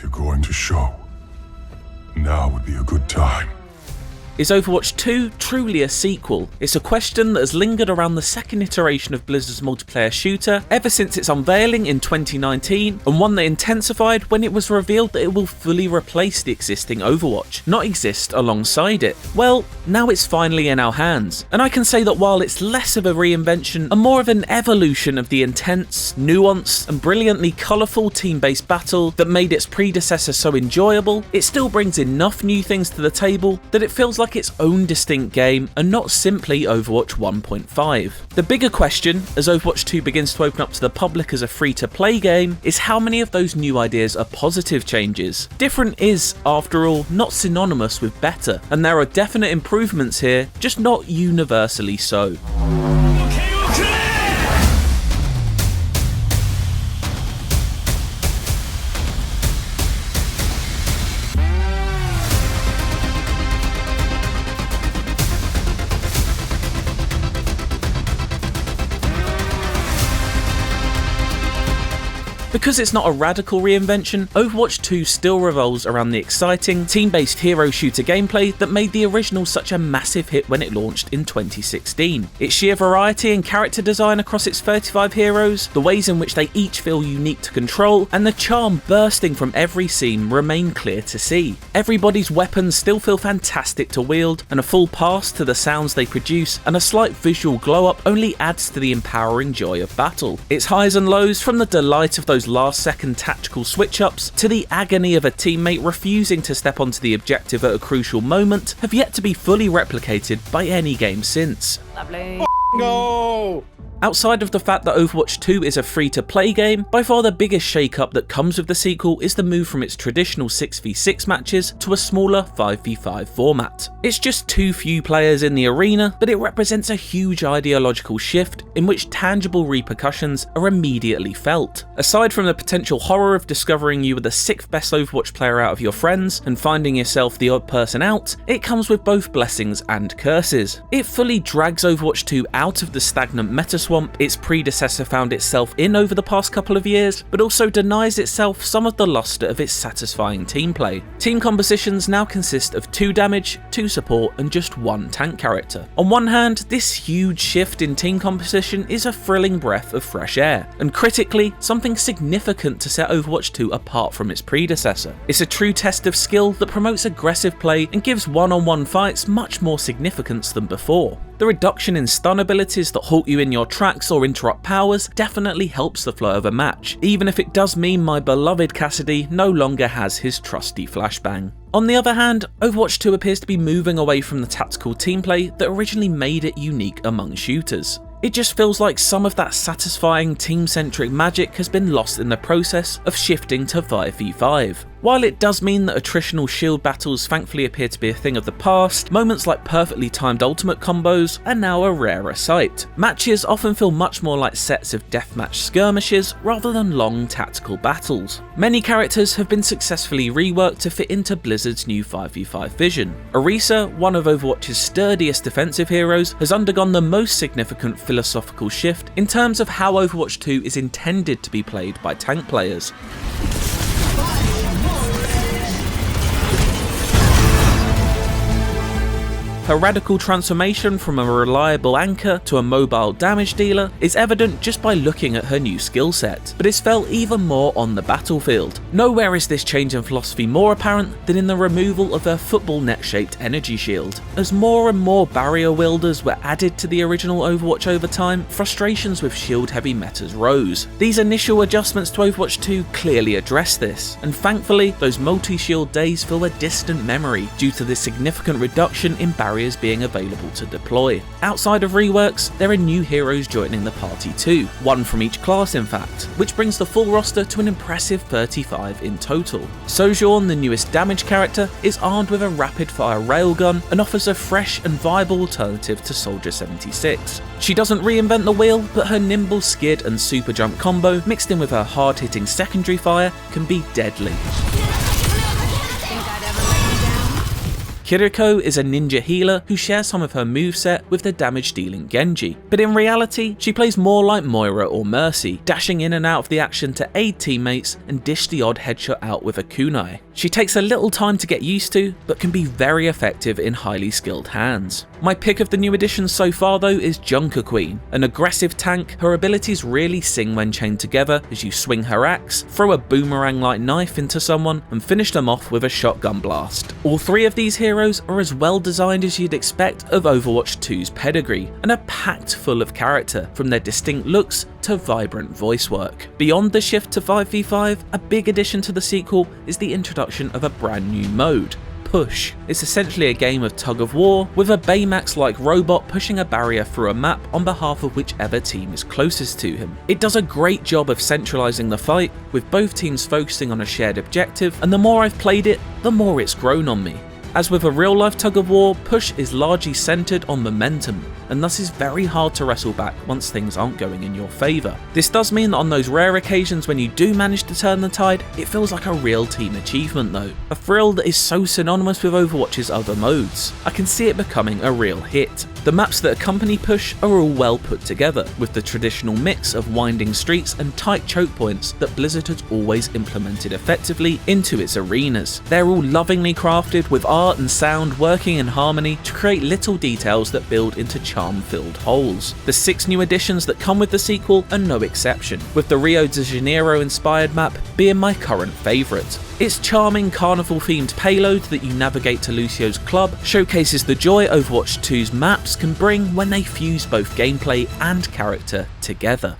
If you're going to show, now would be a good time. Is Overwatch 2 truly a sequel? It's a question that has lingered around the second iteration of Blizzard's multiplayer shooter ever since its unveiling in 2019, and one that intensified when it was revealed that it will fully replace the existing Overwatch, not exist alongside it. Well, now it's finally in our hands, and I can say that while it's less of a reinvention and more of an evolution of the intense, nuanced, and brilliantly colourful team-based battle that made its predecessor so enjoyable, it still brings enough new things to the table that it feels like its own distinct game and not simply Overwatch 1.5. The bigger question, as Overwatch 2 begins to open up to the public as a free-to-play game, is how many of those new ideas are positive changes. Different is, after all, not synonymous with better, and there are definite improvements here, just not universally so. Because it's not a radical reinvention, Overwatch 2 still revolves around the exciting, team-based hero shooter gameplay that made the original such a massive hit when it launched in 2016. Its sheer variety and character design across its 35 heroes, the ways in which they each feel unique to control, and the charm bursting from every scene remain clear to see. Everybody's weapons still feel fantastic to wield, and a full pass to the sounds they produce and a slight visual glow-up only adds to the empowering joy of battle. Its highs and lows, from the delight of those last-second tactical switch-ups to the agony of a teammate refusing to step onto the objective at a crucial moment, have yet to be fully replicated by any game since. Lovely. No! Outside of the fact that Overwatch 2 is a free-to-play game, by far the biggest shake-up that comes with the sequel is the move from its traditional 6v6 matches to a smaller 5v5 format. It's just too few players in the arena, but it represents a huge ideological shift in which tangible repercussions are immediately felt. Aside from the potential horror of discovering you were the 6th best Overwatch player out of your friends and finding yourself the odd person out, it comes with both blessings and curses. It fully drags Overwatch 2 out of the stagnant meta swamp its predecessor found itself in over the past couple of years, but also denies itself some of the luster of its satisfying team play. Team compositions now consist of 2 damage, 2 support, and just 1 tank character. On one hand, this huge shift in team composition is a thrilling breath of fresh air, and critically, something significant to set Overwatch 2 apart from its predecessor. It's a true test of skill that promotes aggressive play and gives one-on-one fights much more significance than before. The reduction in stun abilities that halt you in your tracks or interrupt powers definitely helps the flow of a match, even if it does mean my beloved Cassidy no longer has his trusty flashbang. On the other hand, Overwatch 2 appears to be moving away from the tactical team play that originally made it unique among shooters. It just feels like some of that satisfying team-centric magic has been lost in the process of shifting to 5v5. While it does mean that attritional shield battles thankfully appear to be a thing of the past, moments like perfectly timed ultimate combos are now a rarer sight. Matches often feel much more like sets of deathmatch skirmishes rather than long tactical battles. Many characters have been successfully reworked to fit into Blizzard's new 5v5 vision. Orisa, one of Overwatch's sturdiest defensive heroes, has undergone the most significant philosophical shift in terms of how Overwatch 2 is intended to be played by tank players. Her radical transformation from a reliable anchor to a mobile damage dealer is evident just by looking at her new skill set, but is felt even more on the battlefield. Nowhere is this change in philosophy more apparent than in the removal of her football net-shaped energy shield. As more and more barrier wielders were added to the original Overwatch over time, frustrations with shield-heavy metas rose. These initial adjustments to Overwatch 2 clearly address this, and thankfully those multi-shield days feel a distant memory due to the significant reduction in barriers being available to deploy. Outside of reworks, there are new heroes joining the party too, 1 from each class in fact, which brings the full roster to an impressive 35 in total. Sojourn, the newest damage character, is armed with a rapid-fire railgun and offers a fresh and viable alternative to Soldier 76. She doesn't reinvent the wheel, but her nimble skid and super jump combo, mixed in with her hard-hitting secondary fire, can be deadly. Kitterko is a ninja healer who shares some of her moveset with the damage-dealing Genji, but in reality, she plays more like Moira or Mercy, dashing in and out of the action to aid teammates and dish the odd headshot out with a kunai. She takes a little time to get used to, but can be very effective in highly skilled hands. My pick of the new additions so far though is Junker Queen. An aggressive tank, her abilities really sing when chained together as you swing her axe, throw a boomerang-like knife into someone, and finish them off with a shotgun blast. All three of these heroes are as well designed as you'd expect of Overwatch 2's pedigree, and are packed full of character, from their distinct looks to vibrant voice work. Beyond the shift to 5v5, a big addition to the sequel is the introduction of a brand new mode, Push. It's essentially a game of tug of war, with a Baymax-like robot pushing a barrier through a map on behalf of whichever team is closest to him. It does a great job of centralising the fight, with both teams focusing on a shared objective, and the more I've played it, the more it's grown on me. As with a real-life tug-of-war, Push is largely centred on momentum, and thus is very hard to wrestle back once things aren't going in your favour. This does mean that on those rare occasions when you do manage to turn the tide, it feels like a real team achievement though. A thrill that is so synonymous with Overwatch's other modes. I can see it becoming a real hit. The maps that accompany Push are all well put together, with the traditional mix of winding streets and tight choke points that Blizzard has always implemented effectively into its arenas. They're all lovingly crafted, with art and sound working in harmony to create little details that build into charm-filled holes. The 6 new additions that come with the sequel are no exception, with the Rio de Janeiro inspired map being my current favourite. Its charming carnival-themed payload that you navigate to Lucio's club showcases the joy Overwatch 2's maps can bring when they fuse both gameplay and character together.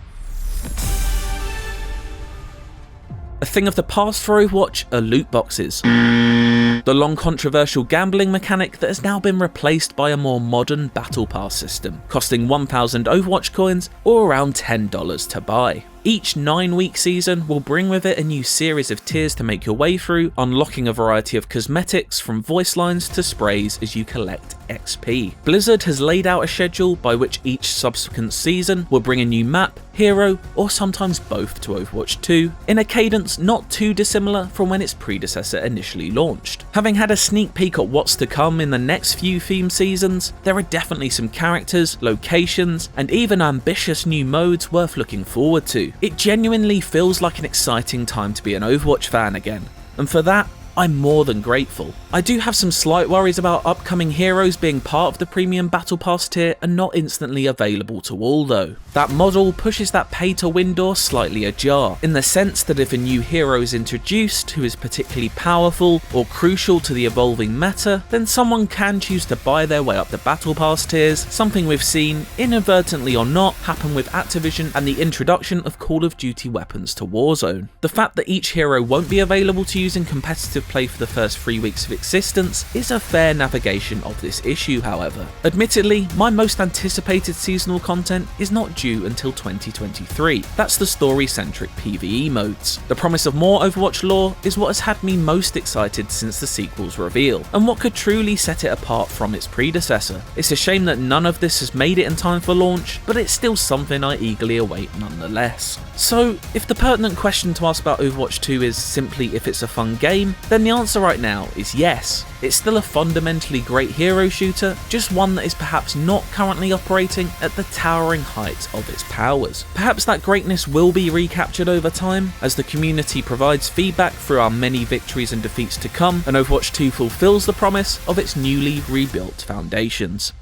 A thing of the past for Overwatch are loot boxes. The long controversial gambling mechanic that has now been replaced by a more modern battle pass system, costing 1,000 Overwatch coins or around $10 to buy. Each 9-week season will bring with it a new series of tiers to make your way through, unlocking a variety of cosmetics from voice lines to sprays as you collect XP. Blizzard has laid out a schedule by which each subsequent season will bring a new map, hero, or sometimes both to Overwatch 2, in a cadence not too dissimilar from when its predecessor initially launched. Having had a sneak peek at what's to come in the next few theme seasons, there are definitely some characters, locations, and even ambitious new modes worth looking forward to. It genuinely feels like an exciting time to be an Overwatch fan again, and for that, I'm more than grateful. I do have some slight worries about upcoming heroes being part of the premium battle pass tier and not instantly available to all though. That model pushes that pay to win door slightly ajar, in the sense that if a new hero is introduced who is particularly powerful or crucial to the evolving meta, then someone can choose to buy their way up the battle pass tiers, something we've seen, inadvertently or not, happen with Activision and the introduction of Call of Duty weapons to Warzone. The fact that each hero won't be available to use in competitive play for the first 3 weeks of existence is a fair navigation of this issue, however. Admittedly, my most anticipated seasonal content is not due until 2023. That's the story-centric PvE modes. The promise of more Overwatch lore is what has had me most excited since the sequel's reveal, and what could truly set it apart from its predecessor. It's a shame that none of this has made it in time for launch, but it's still something I eagerly await nonetheless. So, if the pertinent question to ask about Overwatch 2 is simply if it's a fun game, then the answer right now is yes. It's still a fundamentally great hero shooter, just one that is perhaps not currently operating at the towering heights of its powers. Perhaps that greatness will be recaptured over time, as the community provides feedback through our many victories and defeats to come, and Overwatch 2 fulfills the promise of its newly rebuilt foundations.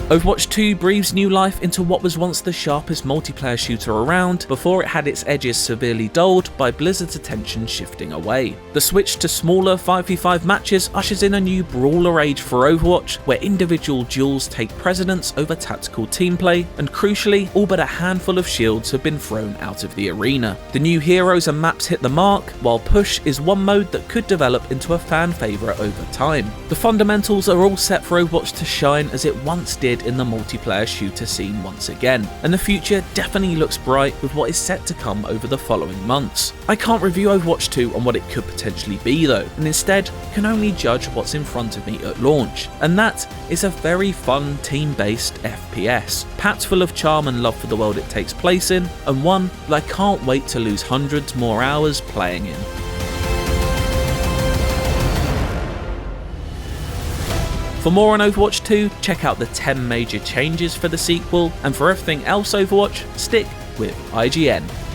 Overwatch 2 breathes new life into what was once the sharpest multiplayer shooter around before it had its edges severely dulled by Blizzard's attention shifting away. The switch to smaller 5v5 matches ushers in a new brawler age for Overwatch, where individual duels take precedence over tactical teamplay, and crucially, all but a handful of shields have been thrown out of the arena. The new heroes and maps hit the mark, while Push is one mode that could develop into a fan favourite over time. The fundamentals are all set for Overwatch to shine as it once did in the multiplayer shooter scene once again, and the future definitely looks bright with what is set to come over the following months. I can't review Overwatch 2 on what it could potentially be though, and instead can only judge what's in front of me at launch, and that is a very fun team-based FPS, packed full of charm and love for the world it takes place in, and one that I can't wait to lose hundreds more hours playing in. For more on Overwatch 2, check out the 10 major changes for the sequel, and for everything else Overwatch, stick with IGN.